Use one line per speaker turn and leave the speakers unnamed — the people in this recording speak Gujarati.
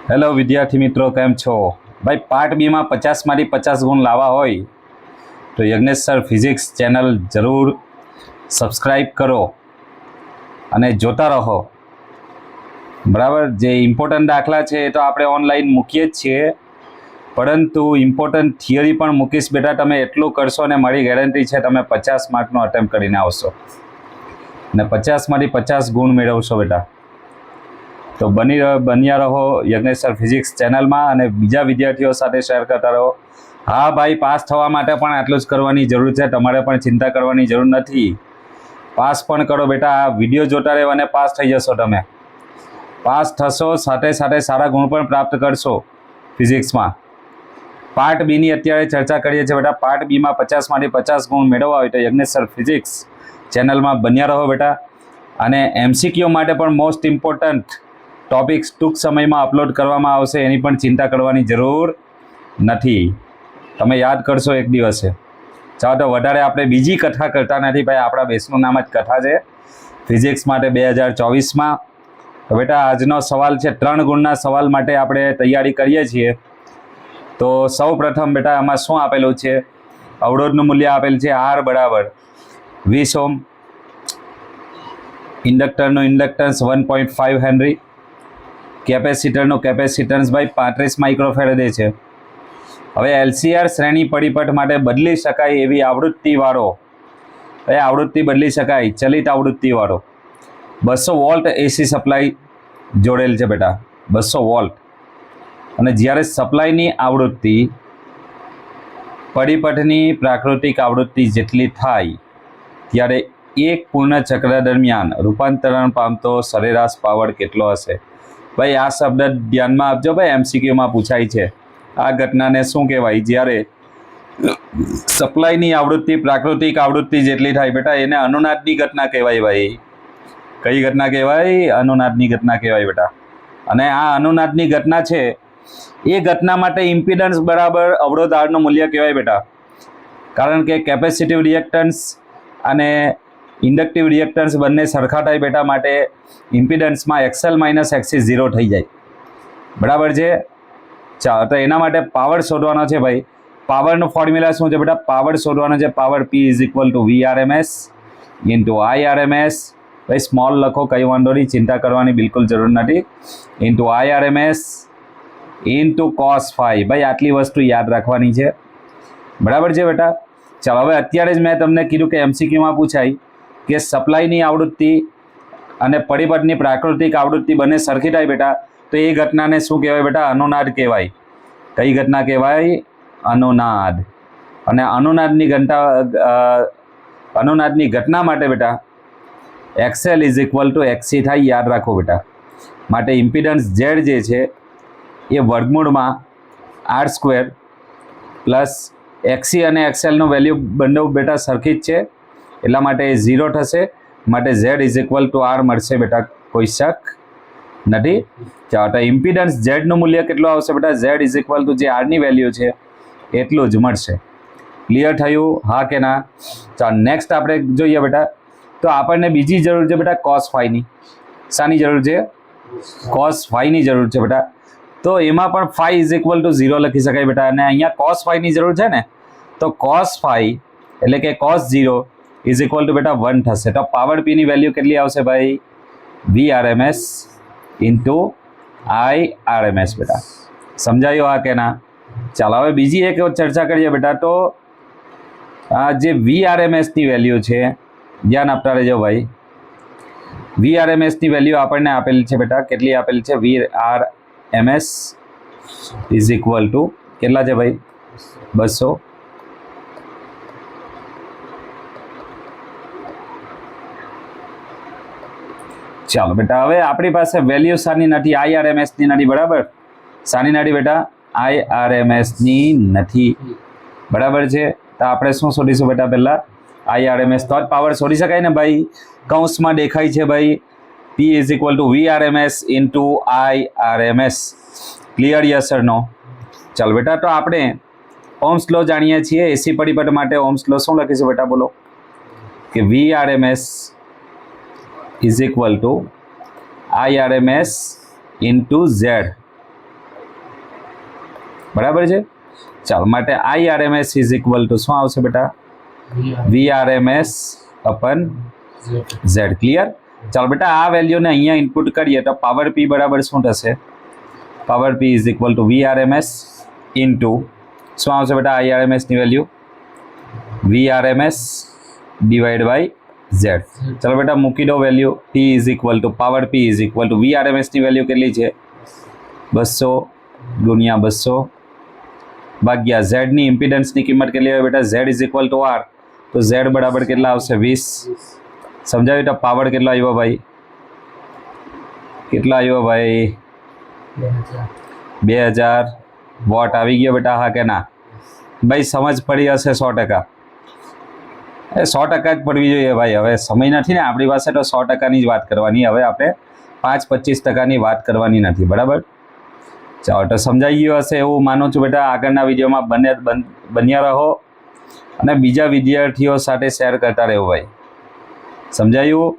હેલો વિદ્યાર્થી મિત્રો, કેમ છો ભાઈ? પાર્ટ બીમાં 50માંથી 50 ગુણ લાવવા હોય તો યજ્ઞેશ સર ફિઝિક્સ ચેનલ જરૂર સબસ્ક્રાઈબ કરો અને જોતા રહો. બરાબર, જે ઇમ્પોર્ટન્ટ દાખલા છે એ તો આપણે ઓનલાઈન મૂકીએ જ છીએ, પરંતુ ઇમ્પોર્ટન્ટ થિયરી પણ મૂકીશ બેટા. તમે એટલું કરશો અને મારી ગેરંટી છે તમે 50 માર્કનો અટેમ્પ્ટ કરીને આવશો અને 50માંથી 50 ગુણ મેળવશો બેટા. તો બન્યા રહો યજ્ઞેશ સર ફિઝિક્સ ચેનલમાં અને બીજા વિદ્યાર્થીઓ સાથે શેર કરતા રહો. હા ભાઈ, પાસ થવા માટે પણ આટલું જ કરવાની જરૂર છે. તમારે પણ ચિંતા કરવાની જરૂર નથી. પાસ પણ કરો બેટા. આ વિડીયો જોતા રહો અને પાસ થઈ જશો. તમે પાસ થશો, સાથે સાથે સારા ગુણ પણ પ્રાપ્ત કરશો ફિઝિક્સમાં. પાર્ટ બીની અત્યારે ચર્ચા કરીએ છીએ બેટા. પાર્ટ બીમાં 50માંથી 50 ગુણ મેળવવા હોય તો યજ્ઞેશ સર ફિઝિક્સ ચેનલમાં બન્યા રહો બેટા. અને એમસીક્યુ માટે પણ મોસ્ટ ઇમ્પોર્ટન્ટ ટોપિક્સ ટૂંક સમયમાં અપલોડ કરવામાં આવશે, એની પણ ચિંતા કરવાની જરૂર નથી. તમે યાદ કરશો એક દિવસે. ચાલો તો વધારે આપણે બીજી કથા કરતા નથી ભાઈ. આપણા બેસનું નામ જ કથા છે ફિઝિક્સ માટે 2024માં. તો બેટા આજનો સવાલ છે 3 ગુણના સવાલ માટે આપણે તૈયારી કરીએ છીએ. તો સૌ પ્રથમ બેટા આમાં શું આપેલું છે? અવરોધનું મૂલ્ય આપેલ છે R બરાબર 20 ઓહ્મ, ઇન્ડક્ટરનું ઇન્ડક્ટન્સ 1.5 હેનરી, કેપેસિટરનું કેપેસિટન્સ ભાઈ 35 માઇક્રોફેરેડે છે. હવે એલસીઆર શ્રેણી પરિપથ માટે બદલી શકાય એવી આવૃત્તિવાળો, એ આવૃત્તિ બદલી શકાય ચલિત આવૃત્તિવાળો 200 વોલ્ટ એસી સપ્લાય જોડેલ છે બેટા, 200 વોલ્ટ. અને જ્યારે સપ્લાયની આવૃત્તિ પરિપથની પ્રાકૃતિક આવૃત્તિ જેટલી થાય ત્યારે એક પૂર્ણ ચક્ર દરમિયાન રૂપાંતરણ પામતો સરેરાશ પાવર કેટલો હશે? ભાઈ આ શબ્દ ધ્યાનમાં આપજો ભાઈ, એમસીક્યુમાં પૂછાય છે. આ ઘટનાને શું કહેવાય? જ્યારે સપ્લાયની આવૃત્તિ પ્રાકૃતિક આવૃત્તિ જેટલી થાય બેટા, એને અનુનાદની ઘટના કહેવાય ભાઈ. કઈ ઘટના કહેવાય? અનુનાદની ઘટના કહેવાય બેટા. અને આ અનુનાદની ઘટના છે એ ઘટના માટે ઇમ્પિડન્સ બરાબર અવરોધ R નું મૂલ્ય કહેવાય બેટા. કારણ કે કેપેસિટિવ રિએક્ટન્સ અને ઇન્ડક્ટિવ રિએક્ટન્સ બંને સરખા થાય બેટા, માટે ઇમ્પિડન્સમાં XL - XC 0 થઈ જાય. બરાબર છે. ચાલો તો એના માટે પાવર શોધવાનો છે ભાઈ. પાવરનું ફોર્મ્યુલા શું છે બેટા? પાવર શોધવાનો છે. Power P = VRMS × IRMS. ભાઈ સ્મોલ લખો, કંઈ વાંધો નહીં, ચિંતા કરવાની બિલકુલ જરૂર નથી. × IRMS × cos phi. ભાઈ આટલી વસ્તુ યાદ રાખવાની છે. બરાબર છે બેટા. ચાલો હવે અત્યારે જ મેં તમને કીધું કે એમસીક્યુમાં પૂછાય કે સપ્લાયની આવૃત્તિ અને પરિપથની પ્રાકૃતિક આવૃત્તિ બંને સરખી થાય બેટા, તો એ ઘટનાને શું કહેવાય બેટા? અનુનાદ કહેવાય. કઈ ઘટના કહેવાય? અનુનાદ. અને અનુનાદની ઘટના માટે બેટા XL = XC થાય, યાદ રાખો બેટા. માટે ઇમ્પિડન્સ Z જે છે એ વર્ગમૂળમાં R² પ્લસ XC અને XLનું વેલ્યુ બંને બેટા સરખી જ છે, એટલા માટે 0 થશે. માટે Z = R મળશે બેટા, કોઈ શક નથી. ચાલો તો ઇમ્પિડન્સ Z નું મૂલ્ય કેટલું આવશે બેટા? Z = જે R ની વેલ્યુ છે એટલું જ મળશે. ક્લિયર થયું? હા કે ના? ચાલો નેક્સ્ટ આપણે જોઈએ બેટા. તો આપણને બીજી જરૂર છે બેટા cos phi ની. શાની જરૂર છે? cos phi ની જરૂર છે બેટા. તો એમાં પણ phi = 0 લખી શકાય બેટા. અને અહીંયા cos phi ની જરૂર છે ને, તો cos phi એટલે કે cos 0 = બેટા 1 થશે. તો પાવર P ની વેલ્યુ કેટલી આવશે ભાઈ? VRMS × IRMS બેટા. સમજાયું હા કે ના? ચાલો હવે બીજી એક ચર્ચા કરીએ બેટા. તો આ જે VRMS ની વેલ્યુ છે, ધ્યાન આપતા રહેજો ભાઈ. VRMS ની વેલ્યુ આપણને આપેલી છે બેટા. કેટલી આપેલી છે? VRMS = કેટલા છે ભાઈ? 200. ચાલો બેટા, હવે આપણી પાસે વેલ્યુ શાની નથી? IRMS ની નથી. બરાબર, શાની નથી બેટા? IRMS ની નથી. બરાબર છે. તો આપણે શું શોધીશું બેટા? પહેલા IRMS, તો જ પાવર શોધી શકાય ને ભાઈ. કૌંસમાં દેખાય છે ભાઈ P = VRMS × IRMS. Clear? Yes or no? ચાલો બેટા, તો આપણે ઓહ્મ્સ લો જાણીએ છીએ. એસી પરિપથ માટે ઓહ્મ્સ લો શું લખીશું બેટા? બોલો. કે VRMS = IRMS × Z. બરાબર છે. ચાલો, માટે IRMS ઇઝ ઇક્વલ ટુ શું આવશે બેટા? VRMS અપન Z. ક્લિયર? ચાલો બેટા, આ વેલ્યુને અહીંયા ઇનપુટ કરીએ તો પાવર P બરાબર શું થશે? Power P is equal to VRMS into શું આવશે બેટા? IRMS ની value VRMS divide by Z. ચાલો બેટા, મૂકી દો value. P is equal to power P is equal to VRMS ની વેલ્યુ કેટલી છે? 200 ગુણ્યા 200 ભાગ્યા Z ની ઇમ્પિડન્સની કિંમત કેટલી હોય બેટા? Z is equal two R. તો Z બરાબર કેટલા આવશે? 20. સમજાવ્યું? તો પાવર કેટલો આવ્યો ભાઈ? કેટલો આવ્યો ભાઈ? 2000 વોટ આવી ગયો બેટા, હા કે ના? ભાઈ સમજ પડી હશે 100%. 100% જ પડવી જોઈએ ભાઈ. હવે સમય નથી ને આપણી પાસે, તો 100%ની જ વાત કરવાની. હવે આપણે 5-25%ની વાત કરવાની નથી. બરાબર? ચાલો, તો સમજાઈ ગયું હશે એવું માનું છું બેટા. આગળના વિડીયોમાં બન્યા રહો અને બીજા વિદ્યાર્થીઓ સાથે શેર કરતા રહો ભાઈ. સમજાયું?